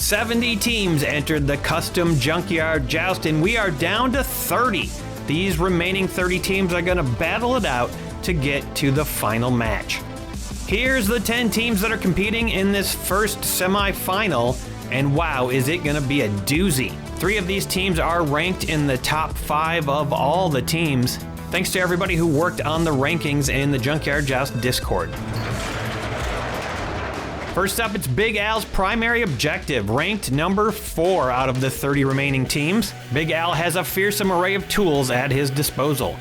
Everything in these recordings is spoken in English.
70 teams entered the custom Junkyard Joust, and we are down to 30. These remaining 30 teams are gonna battle it out to get to the final match. Here's the 10 teams that are competing in this first semi-final, and wow, is it gonna be a doozy. 3 of these teams are ranked in the top 5 of all the teams. Thanks to everybody who worked on the rankings in the Junkyard Joust Discord. First up, it's Big Al's primary objective, ranked number 4 out of the 30 remaining teams. Big Al has a fearsome array of tools at his disposal.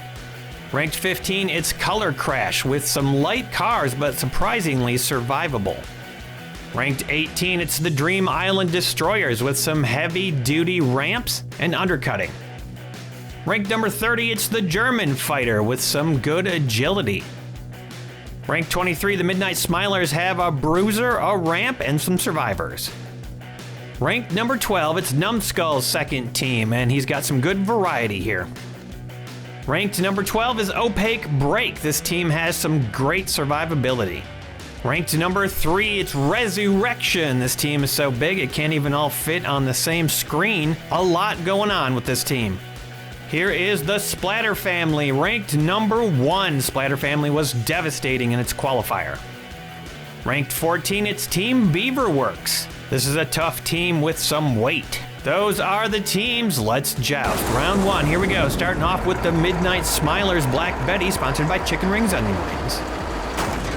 Ranked 15, it's Color Crash, with some light cars but surprisingly survivable. Ranked 18, it's the Dream Island Destroyers, with some heavy-duty ramps and undercutting. Ranked number 30, it's the German Fighter, with some good agility. Ranked 23, the Midnight Smilers have a bruiser, a ramp, and some survivors. Ranked number 12, it's Numbskull's second team, and he's got some good variety here. Ranked number 12 is Opaque Break. This team has some great survivability. Ranked number 3, it's Resurrection. This team is so big it can't even all fit on the same screen. A lot going on with this team. Here is the Splatter Family, ranked number 1. Splatter Family was devastating in its qualifier. Ranked 14, it's Team Beaverworks. This is a tough team with some weight. Those are the teams. Let's joust. Round 1, here we go. Starting off with the Midnight Smilers Black Betty, sponsored by Chicken Rings Onion Rings.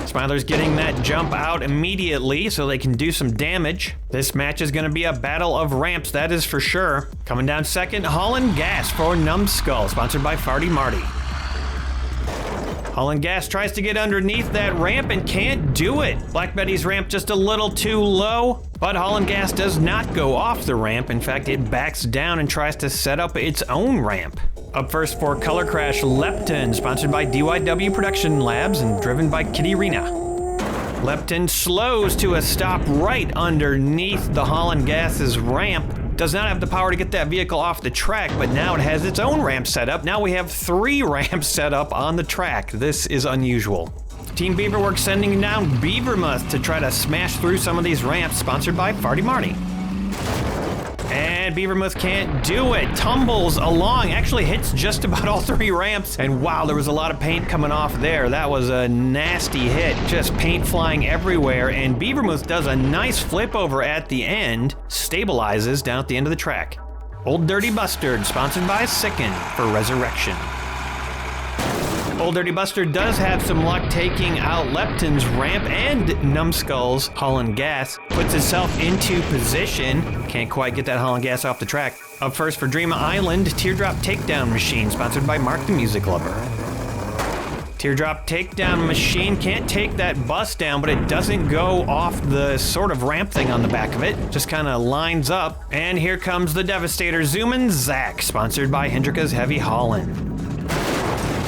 Smilers getting that jump out immediately so they can do some damage. This match is going to be a battle of ramps, that is for sure. Coming down second, Haulin' Gas for Numbskull, sponsored by Farty Marty. Haulin' Gas tries to get underneath that ramp and can't do it. Black Betty's ramp just a little too low, but Haulin' Gas does not go off the ramp. In fact, it backs down and tries to set up its own ramp. Up first for Color Crash, Lepton, sponsored by DYW Production Labs and driven by Kitty Rena. Lepton slows to a stop right underneath the Haulin' Gas's ramp. Does not have the power to get that vehicle off the track, but now it has its own ramp set up. Now we have 3 ramps set up on the track. This is unusual. Team Beaverworks sending down Beavermuth to try to smash through some of these ramps, sponsored by Farty Marty. And Beavermuth can't do it. Tumbles along, actually hits just about all 3 ramps. And wow, there was a lot of paint coming off there. That was a nasty hit. Just paint flying everywhere. And Beavermuth does a nice flip over at the end, stabilizes down at the end of the track. Old Dirty Bustard, sponsored by Sicken for Resurrection. Old Dirty Buster does have some luck taking out Lepton's ramp, and Numbskull's Haulin' Gas puts itself into position. Can't quite get that Haulin' Gas off the track. Up first for Dream Island, Teardrop Takedown Machine, sponsored by Mark the Music Lover. Teardrop Takedown Machine can't take that bus down, but it doesn't go off the sort of ramp thing on the back of it. Just kind of lines up. And here comes the Devastator, Zoomin' Zach, sponsored by Hendrika's Heavy Haulin'.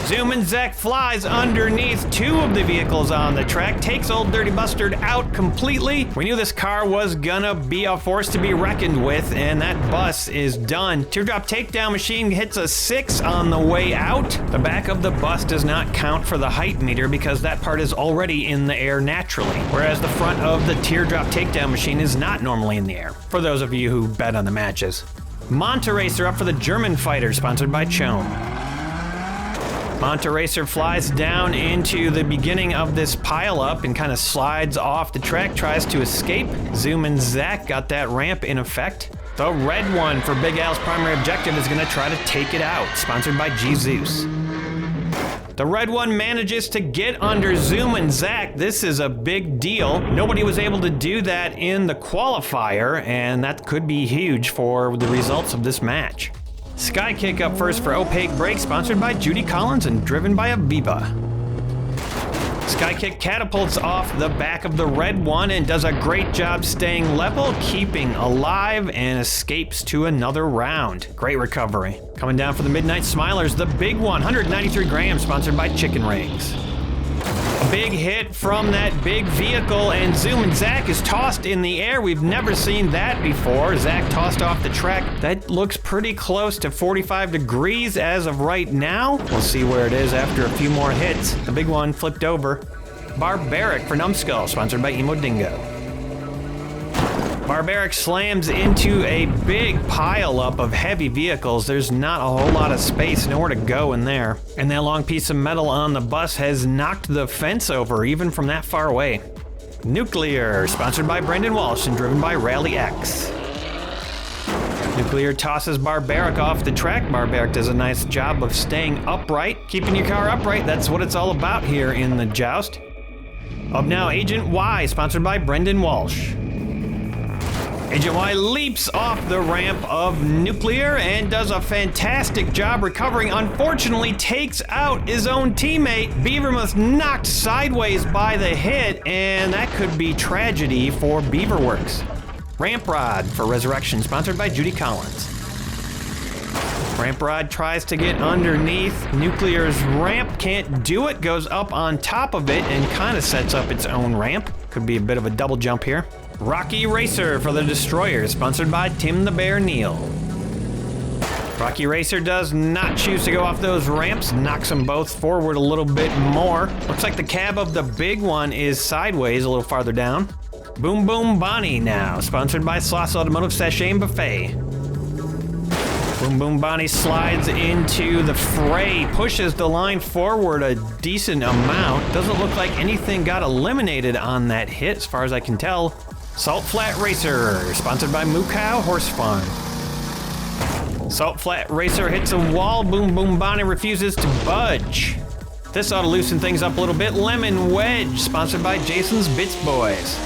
Zoomin' Zach flies underneath 2 of the vehicles on the track, takes Old Dirty Bustard out completely. We knew this car was gonna be a force to be reckoned with, and that bus is done. Teardrop Takedown Machine hits a 6 on the way out. The back of the bus does not count for the height meter because that part is already in the air naturally, whereas the front of the Teardrop Takedown Machine is not normally in the air, for those of you who bet on the matches. Monteracer up for the German Fighter, sponsored by Chone. Monteracer flies down into the beginning of this pile-up and kind of slides off the track, tries to escape. Zoomin' Zach got that ramp in effect. The red one for Big Al's primary objective is going to try to take it out, sponsored by Jesus. The red one manages to get under Zoomin' Zach. This is a big deal. Nobody was able to do that in the qualifier, and that could be huge for the results of this match. Sky Kick up first for Opaque Break, sponsored by Judy Collins and driven by Aviva. Sky Kick catapults off the back of the red one and does a great job staying level, keeping alive, and escapes to another round. Great recovery. Coming down for the Midnight Smilers, the big one, 193 grams, sponsored by Chicken Rings. A big hit from that big vehicle, and Zoomin' Zach is tossed in the air. We've never seen that before. Zach tossed off the track. That looks pretty close to 45 degrees as of right now. We'll see where it is after a few more hits. The big one flipped over. Barbaric for Numbskull, sponsored by Emo Dingo. Barbaric slams into a big pileup of heavy vehicles. There's not a whole lot of space, nowhere to go in there. And that long piece of metal on the bus has knocked the fence over, even from that far away. Nuclear, sponsored by Brendan Walsh and driven by Rally X. Nuclear tosses Barbaric off the track. Barbaric does a nice job of staying upright. Keeping your car upright, that's what it's all about here in the joust. Up now, Agent Y, sponsored by Brendan Walsh. Agent Y leaps off the ramp of Nuclear and does a fantastic job recovering. Unfortunately, takes out his own teammate. Beavermouth knocked sideways by the hit, and that could be tragedy for Beaverworks. Ramp Rod for Resurrection, sponsored by Judy Collins. Ramp Rod tries to get underneath Nuclear's ramp, can't do it, goes up on top of it and kind of sets up its own ramp. Could be a bit of a double jump here. Rocky Racer for the Destroyer, sponsored by Tim the Bear Neal. Rocky Racer does not choose to go off those ramps, knocks them both forward a little bit more. Looks like the cab of the big one is sideways a little farther down. Boom Boom Bonnie now, sponsored by Sloss Automotive Sachet and Buffet. Boom Boom Bonnie slides into the fray, pushes the line forward a decent amount. Doesn't look like anything got eliminated on that hit, as far as I can tell. Salt Flat Racer, sponsored by Moo Cow Horse Farm. Salt Flat Racer hits a wall. Boom Boom Bonnie refuses to budge. This ought to loosen things up a little bit. Lemon Wedge, sponsored by Jason's Bits Boys.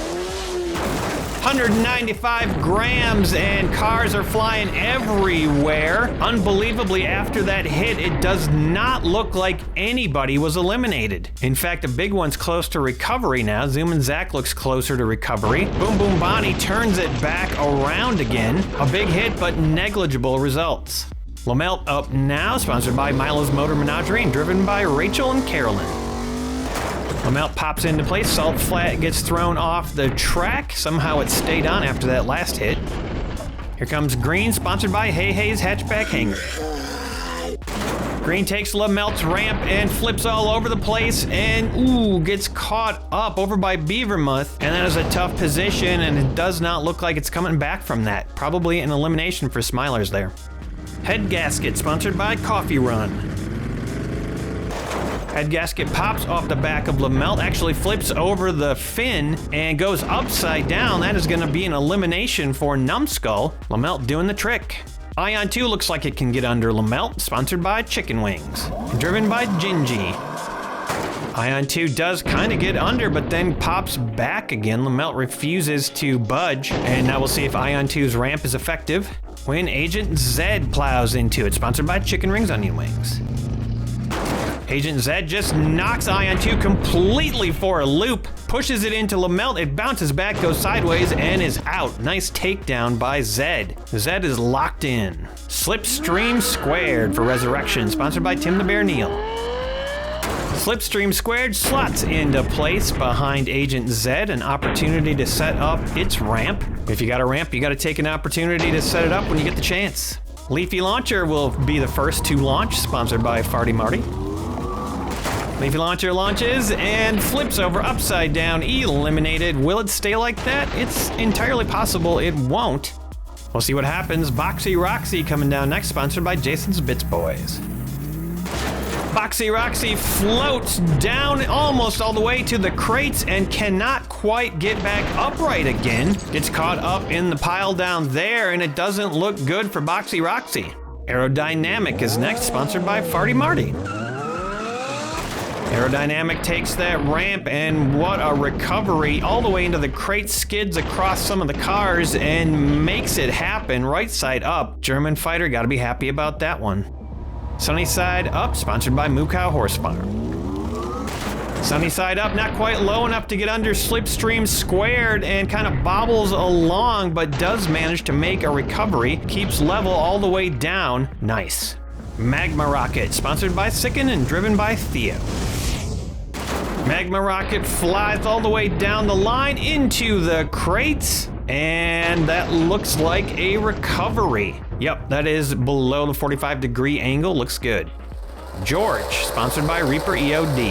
195 grams and cars are flying everywhere. Unbelievably, after that hit, it does not look like anybody was eliminated. In fact, the big one's close to recovery now. Zoom and Zach looks closer to recovery. Boom Boom Bonnie turns it back around again. A big hit, but negligible results. Lamelt up now, sponsored by Milo's Motor Menagerie and driven by Rachel and Carolyn. Lamelt pops into place, Salt Flat gets thrown off the track. Somehow it stayed on after that last hit. Here comes Green, sponsored by Hey Hey's Hatchback Hangar. Green takes Lamelt's ramp and flips all over the place and, gets caught up over by Beavermouth. And that is a tough position, and it does not look like it's coming back from that. Probably an elimination for Smilers there. Head Gasket, sponsored by Coffee Run. Head gasket pops off the back of Lamelt, actually flips over the fin and goes upside down. That is going to be an elimination for Numbskull. Lamelt doing the trick. Ion 2 looks like it can get under Lamelt, sponsored by Chicken Wings. Driven by Gingy. Ion 2 does kind of get under, but then pops back again. Lamelt refuses to budge, and now we'll see if Ion 2's ramp is effective when Agent Z plows into it, sponsored by Chicken Rings Onion Wings. Agent Z just knocks Ion 2 completely for a loop, pushes it into Lamelt, it bounces back, goes sideways, and is out. Nice takedown by Z. Z is locked in. Slipstream Squared for Resurrection, sponsored by Tim the Bear Neal. Slipstream Squared slots into place behind Agent Z, an opportunity to set up its ramp. If you got a ramp, you got to take an opportunity to set it up when you get the chance. Leafy Launcher will be the first to launch, sponsored by Farty Marty. Leafy Launcher launches and flips over upside down, eliminated. Will it stay like that? It's entirely possible it won't. We'll see what happens. Boxy Roxy coming down next, sponsored by Jason's Bits Boys. Boxy Roxy floats down almost all the way to the crates and cannot quite get back upright again. Gets caught up in the pile down there, and it doesn't look good for Boxy Roxy. Aerodynamic is next, sponsored by Farty Marty. Aerodynamic takes that ramp, and what a recovery all the way into the crate, skids across some of the cars and makes it happen right side up. German Fighter, gotta be happy about that one. Sunny Side Up, sponsored by Moo Cow Horse Farm. Sunny Side Up, not quite low enough to get under Slipstream Squared and kind of bobbles along, but does manage to make a recovery. Keeps level all the way down. Nice. Magma Rocket, sponsored by Sicken and driven by Theo. Magma Rocket flies all the way down the line into the crates, and that looks like a recovery. Yep, that is below the 45-degree angle, looks good. George, sponsored by Reaper EOD.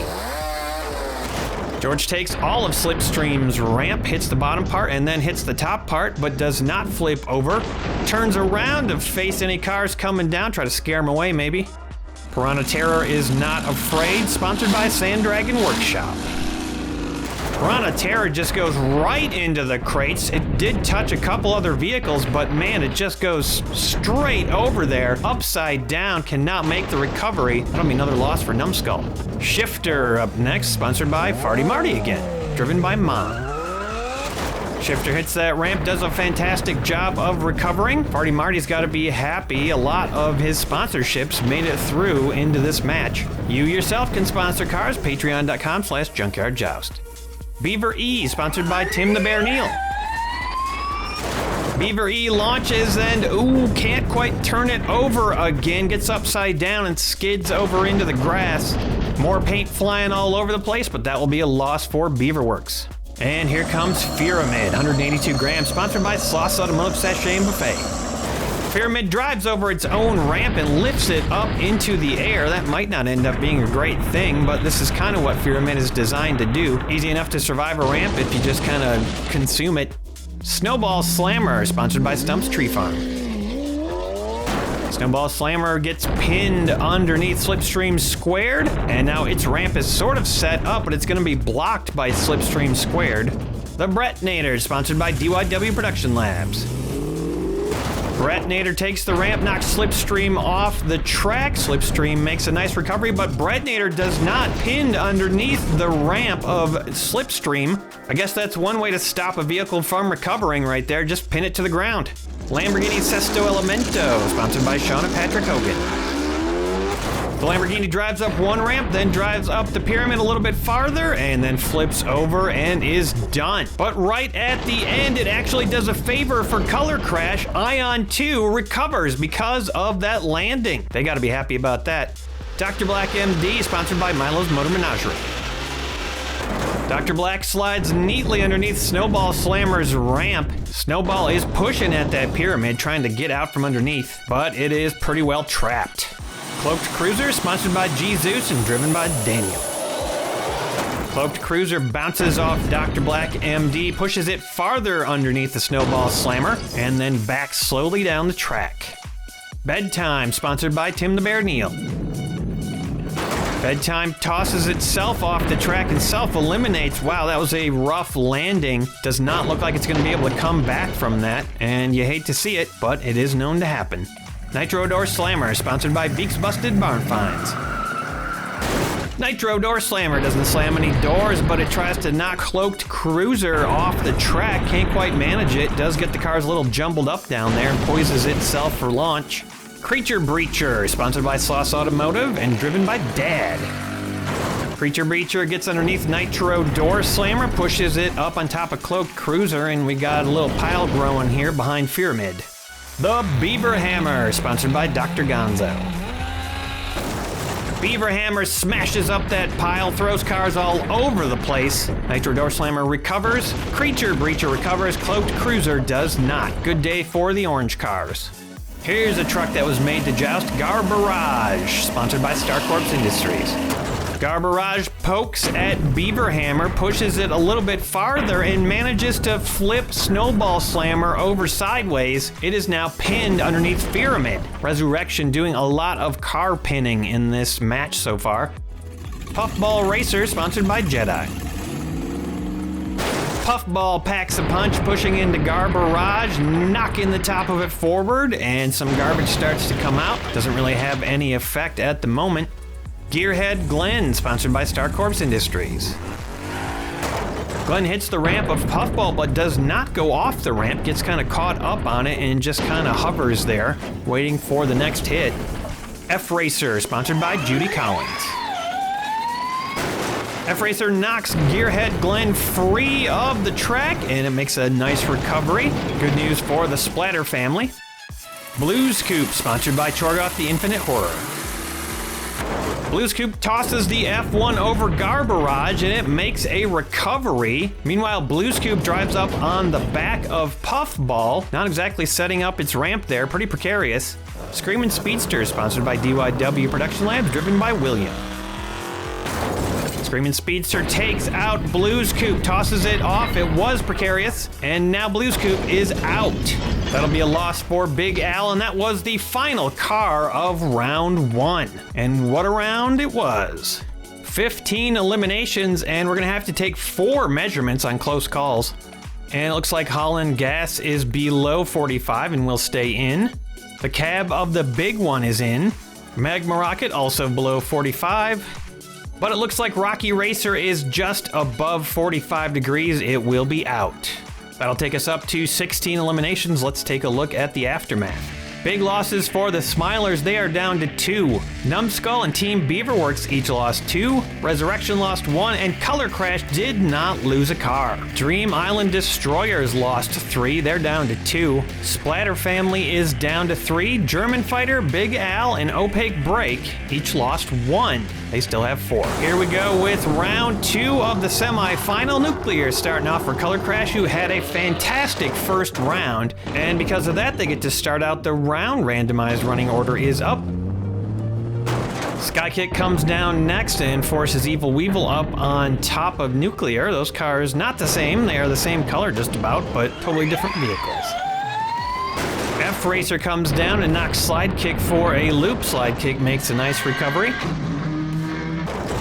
George takes all of Slipstream's ramp, hits the bottom part, and then hits the top part, but does not flip over. Turns around to face any cars coming down, try to scare them away maybe. Piranha Terror is not afraid, sponsored by Sand Dragon Workshop. Piranha Terror just goes right into the crates. It did touch a couple other vehicles, but man, it just goes straight over there, upside down, cannot make the recovery. That'll be another loss for Numbskull. Shifter up next, sponsored by Farty Marty again, driven by Mom. Shifter hits that ramp, does a fantastic job of recovering. Farty Marty's got to be happy. A lot of his sponsorships made it through into this match. You yourself can sponsor cars, patreon.com/junkyardjoust. Beaver E, sponsored by Tim the Bear Neal. Beaver E launches and, can't quite turn it over again. Gets upside down and skids over into the grass. More paint flying all over the place, but that will be a loss for Beaverworks. And here comes Pyramid, 182 grams, sponsored by Sauce Automotive Sachet and Buffet. Pyramid drives over its own ramp and lifts it up into the air. That might not end up being a great thing, but this is kind of what Pyramid is designed to do. Easy enough to survive a ramp if you just kind of consume it. Snowball Slammer, sponsored by Stump's Tree Farm. Snowball Slammer gets pinned underneath Slipstream Squared, and now its ramp is sort of set up, but it's going to be blocked by Slipstream Squared. The Brettnator, sponsored by DYW Production Labs. Brettnator takes the ramp, knocks Slipstream off the track. Slipstream makes a nice recovery, but Brettnator does not pin underneath the ramp of Slipstream. I guess that's one way to stop a vehicle from recovering right there, just pin it to the ground. Lamborghini Sesto Elemento, sponsored by Sean and Patrick Hogan. The Lamborghini drives up one ramp, then drives up the pyramid a little bit farther, and then flips over and is done. But right at the end, it actually does a favor for Color Crash. Ion 2 recovers because of that landing. They gotta be happy about that. Dr. Black MD, sponsored by Milo's Motor Menagerie. Dr. Black slides neatly underneath Snowball Slammer's ramp. Snowball is pushing at that pyramid, trying to get out from underneath, but it is pretty well trapped. Cloaked Cruiser, sponsored by G-Zeus and driven by Daniel. Cloaked Cruiser bounces off Dr. Black MD, pushes it farther underneath the Snowball Slammer, and then backs slowly down the track. Bedtime, sponsored by Tim the Bear Neal. Bedtime tosses itself off the track and self-eliminates. Wow, that was a rough landing. Does not look like it's going to be able to come back from that, and you hate to see it, but it is known to happen. Nitro Door Slammer, sponsored by Beaks Busted Barn Finds. Nitro Door Slammer doesn't slam any doors, but it tries to knock Cloaked Cruiser off the track. Can't quite manage it. Does get the cars a little jumbled up down there and poises itself for launch. Creature Breacher, sponsored by Sloss Automotive and driven by Dad. Creature Breacher gets underneath Nitro Door Slammer, pushes it up on top of Cloaked Cruiser, and we got a little pile growing here behind Pyramid. The Beaver Hammer, sponsored by Dr. Gonzo. Beaver Hammer smashes up that pile, throws cars all over the place. Nitro Door Slammer recovers. Creature Breacher recovers. Cloaked Cruiser does not. Good day for the orange cars. Here's a truck that was made to joust, Garbarage, sponsored by Star Corps Industries. Garbarage pokes at Beaver Hammer, pushes it a little bit farther, and manages to flip Snowball Slammer over sideways. It is now pinned underneath Pyramid. Resurrection doing a lot of car pinning in this match so far. Puffball Racer, sponsored by Jedi. Puffball packs a punch, pushing into Garbarage, knocking the top of it forward, and some garbage starts to come out. Doesn't really have any effect at the moment. Gearhead Glenn, sponsored by Star Corps Industries. Glenn hits the ramp of Puffball, but does not go off the ramp, gets kind of caught up on it and just kind of hovers there, waiting for the next hit. F-Racer, sponsored by Judy Collins. F-Racer knocks Gearhead Glenn free of the track, and it makes a nice recovery. Good news for the Splatter family. Blues Coop, sponsored by Chorgoth the Infinite Horror. Blues Coop tosses the F1 over Garbarage, and it makes a recovery. Meanwhile, Blues Coop drives up on the back of Puffball, not exactly setting up its ramp there, pretty precarious. Screamin' Speedster, sponsored by DYW Production Labs, driven by William. Screaming Speedster takes out Blue's Coupe, tosses it off. It was precarious, and now Blue's Coupe is out. That'll be a loss for Big Al, and that was the final car of round 1. And what a round it was. 15 eliminations, and we're gonna have to take 4 measurements on close calls. And it looks like Holland Gas is below 45 and will stay in. The cab of the big one is in. Magma Rocket also below 45. But it looks like Rocky Racer is just above 45 degrees. It will be out. That'll take us up to 16 eliminations. Let's take a look at the aftermath. Big losses for the Smilers, they are down to 2. Numbskull and Team Beaverworks each lost 2. Resurrection lost 1, and Color Crash did not lose a car. Dream Island Destroyers lost 3, they're down to 2. Splatter Family is down to 3. German Fighter, Big Al, and Opaque Break each lost 1. They still have 4. Here we go with round 2 of the semi-final. Nuclear starting off for Color Crash, who had a fantastic first round, and because of that, they get to start out the round. Randomized running order is up. Skykick comes down next and forces Evil Weevil up on top of Nuclear. Those cars not the same, they are the same color just about, but totally different vehicles. F-Racer comes down and knocks Slide Kick for a loop. Slide Kick makes a nice recovery.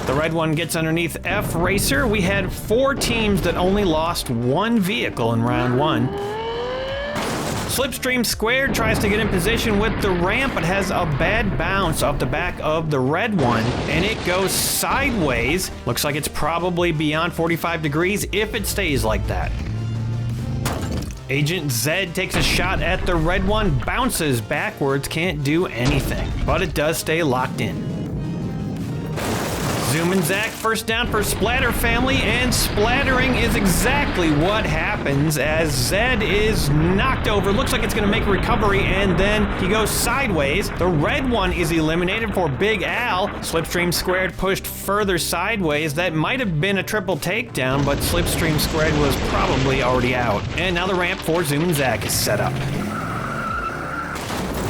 The red one gets underneath F-Racer. We had 4 teams that only lost 1 vehicle in round 1. Slipstream Squared tries to get in position with the ramp, but has a bad bounce off the back of the red one, and it goes sideways. Looks like it's probably beyond 45 degrees if it stays like that. Agent Zed takes a shot at the red one, bounces backwards, can't do anything, but it does stay locked in. Zoom and Zach first down for Splatter Family, and splattering is exactly what happens as Zed is knocked over. Looks like it's gonna make a recovery, and then he goes sideways. The red one is eliminated for Big Al. Slipstream Squared pushed further sideways. That might have been a triple takedown, but Slipstream Squared was probably already out. And now the ramp for Zoom and Zach is set up.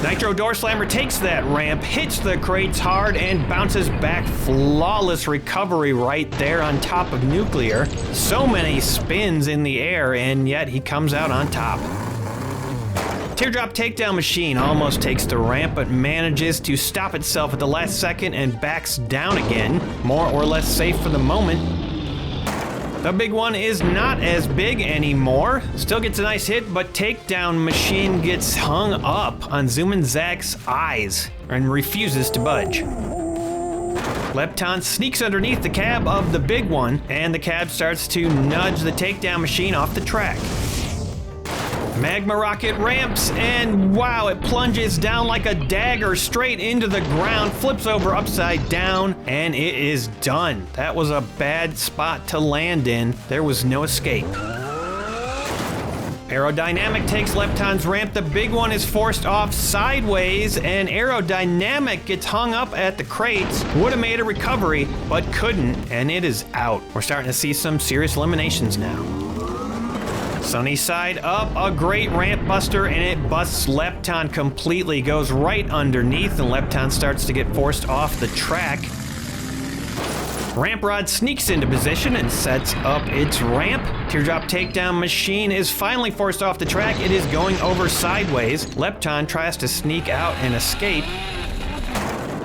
Nitro Door Slammer takes that ramp, hits the crates hard, and bounces back. Flawless recovery right there on top of Nuclear. So many spins in the air, and yet he comes out on top. Teardrop Takedown Machine almost takes the ramp, but manages to stop itself at the last second and backs down again. More or less safe for the moment. The big one is not as big anymore. Still gets a nice hit, but Takedown Machine gets hung up on Zoom and Zach's eyes and refuses to budge. Lepton sneaks underneath the cab of the big one, and the cab starts to nudge the Takedown Machine off the track. Magma Rocket ramps, and wow, it plunges down like a dagger straight into the ground, flips over upside down, and it is done. That was a bad spot to land in. There was no escape. Aerodynamic takes Lepton's ramp. The big one is forced off sideways, and Aerodynamic gets hung up at the crates. Would have made a recovery, but couldn't, and it is out. We're starting to see some serious eliminations now. Sunny side up, a great ramp buster, and it busts Lepton completely. Goes right underneath, and Lepton starts to get forced off the track. Ramp Rod sneaks into position and sets up its ramp. Teardrop Takedown Machine is finally forced off the track. It is going over sideways. Lepton tries to sneak out and escape.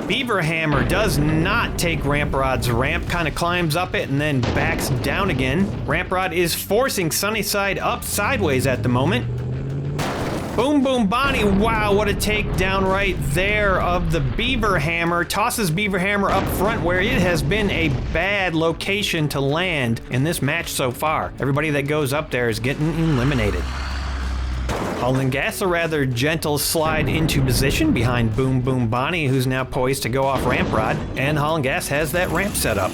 Beaver Hammer does not take Ramp Rod's ramp, kind of climbs up it and then backs down again. Ramp Rod is forcing Sunnyside up sideways at the moment. Boom Boom Bonnie, wow, what a takedown right there of the Beaver Hammer. Tosses Beaver Hammer up front where it has been a bad location to land in this match so far. Everybody that goes up there is getting eliminated. Holland Gas, a rather gentle slide into position behind Boom Boom Bonnie, who's now poised to go off Ramp Rod, and Holland Gas has that ramp set up.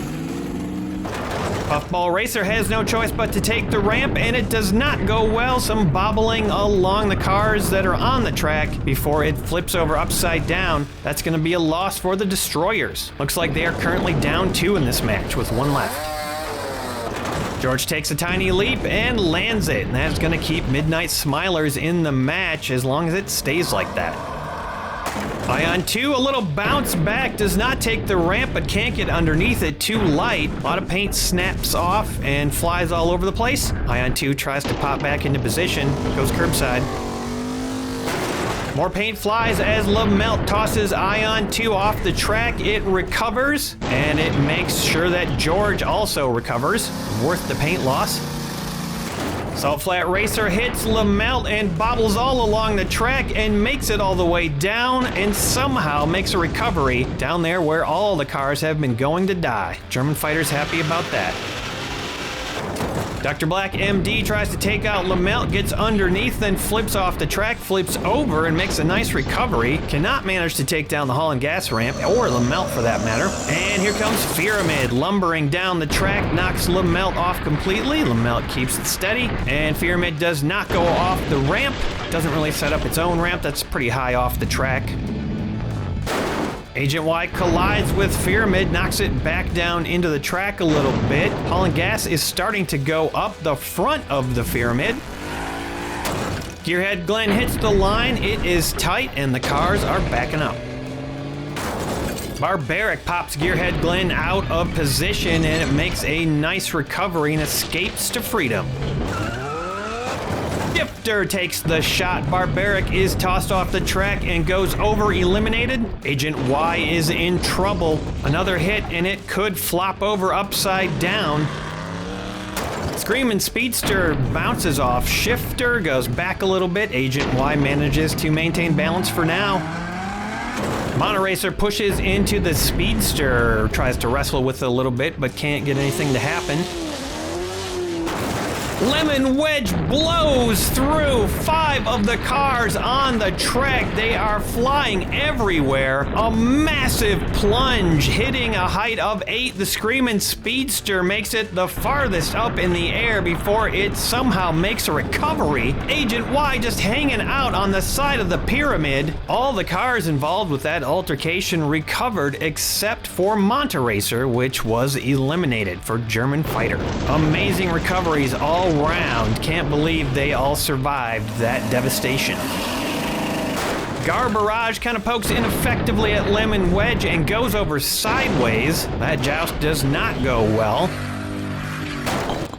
Puffball Racer has no choice but to take the ramp, and it does not go well. Some bobbling along the cars that are on the track before it flips over upside down. That's going to be a loss for the Destroyers. Looks like they are currently down 2 in this match with 1 left. George takes a tiny leap and lands it, and that's going to keep Midnight Smilers in the match as long as it stays like that. Ion 2, a little bounce back, does not take the ramp but can't get underneath it, too light. A lot of paint snaps off and flies all over the place. Ion 2 tries to pop back into position, goes curbside. More paint flies as LaMelt tosses Ion 2 off the track. It recovers, and it makes sure that George also recovers. Worth the paint loss. Salt Flat Racer hits LaMelt and bobbles all along the track and makes it all the way down and somehow makes a recovery down there where all the cars have been going to die. German fighter's happy about that. Dr. Black MD tries to take out LaMelt, gets underneath, then flips off the track, flips over, and makes a nice recovery. Cannot manage to take down the Holland Gas ramp, or LaMelt for that matter. And here comes Pyramid, lumbering down the track, knocks LaMelt off completely. LaMelt keeps it steady, and Pyramid does not go off the ramp. Doesn't really set up its own ramp, that's pretty high off the track. Agent Y collides with Pyramid, knocks it back down into the track a little bit. Holland Gas is starting to go up the front of the Pyramid. Gearhead Glenn hits the line, it is tight, and the cars are backing up. Barbaric pops Gearhead Glenn out of position, and it makes a nice recovery and escapes to freedom. Shifter takes the shot. Barbaric is tossed off the track and goes over eliminated. Agent Y is in trouble. Another hit and it could flop over upside down. Screamin' Speedster bounces off. Shifter goes back a little bit. Agent Y manages to maintain balance for now. Monoracer pushes into the Speedster. Tries to wrestle with it a little bit but can't get anything to happen. Lemon Wedge blows through 5 of the cars on the track. They are flying everywhere. A massive plunge hitting a height of 8. The Screamin' Speedster makes it the farthest up in the air before it somehow makes a recovery. Agent Y just hanging out on the side of the Pyramid. All the cars involved with that altercation recovered except for Monteracer, which was eliminated for German Fighter. Amazing recoveries all round. Can't believe they all survived that devastation. Garbarage kind of pokes ineffectively at Lemon Wedge and goes over sideways. That joust does not go well.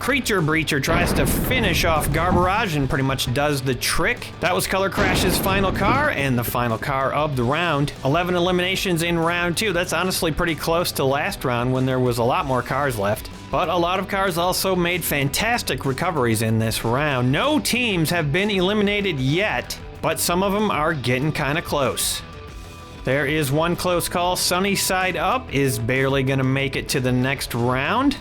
Creature Breacher tries to finish off Garbarage and pretty much does the trick. That was Color Crash's final car and the final car of the round. 11 eliminations in round 2. That's honestly pretty close to last round when there was a lot more cars left. But a lot of cars also made fantastic recoveries in this round. No teams have been eliminated yet, but some of them are getting kind of close. There is one close call. Sunny Side Up is barely going to make it to the next round.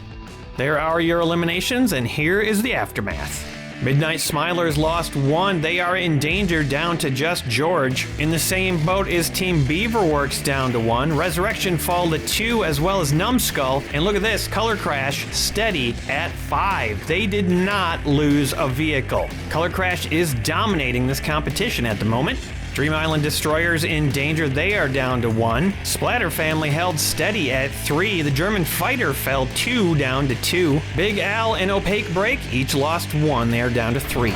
There are your eliminations, and here is the aftermath. Midnight Smilers lost 1. They are in danger, down to just George. In the same boat is Team Beaverworks, down to 1. Resurrection fall to 2, as well as Numbskull. And look at this, Color Crash steady at 5. They did not lose a vehicle. Color Crash is dominating this competition at the moment. Dream Island Destroyers in danger, they are down to 1. Splatter Family held steady at 3. The German Fighter fell 2 down to 2. Big Al and Opaque Break each lost 1. They are down to 3.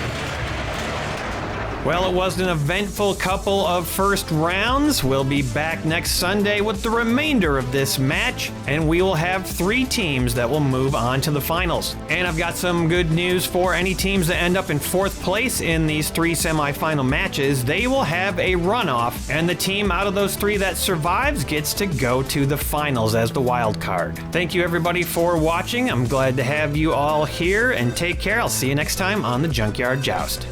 Well, it was an eventful couple of first rounds. We'll be back next Sunday with the remainder of this match, and we will have 3 teams that will move on to the finals. And I've got some good news for any teams that end up in 4th place in these 3 semifinal matches. They will have a runoff, and the team out of those 3 that survives gets to go to the finals as the wild card. Thank you everybody for watching. I'm glad to have you all here, and take care. I'll see you next time on the Junkyard Joust.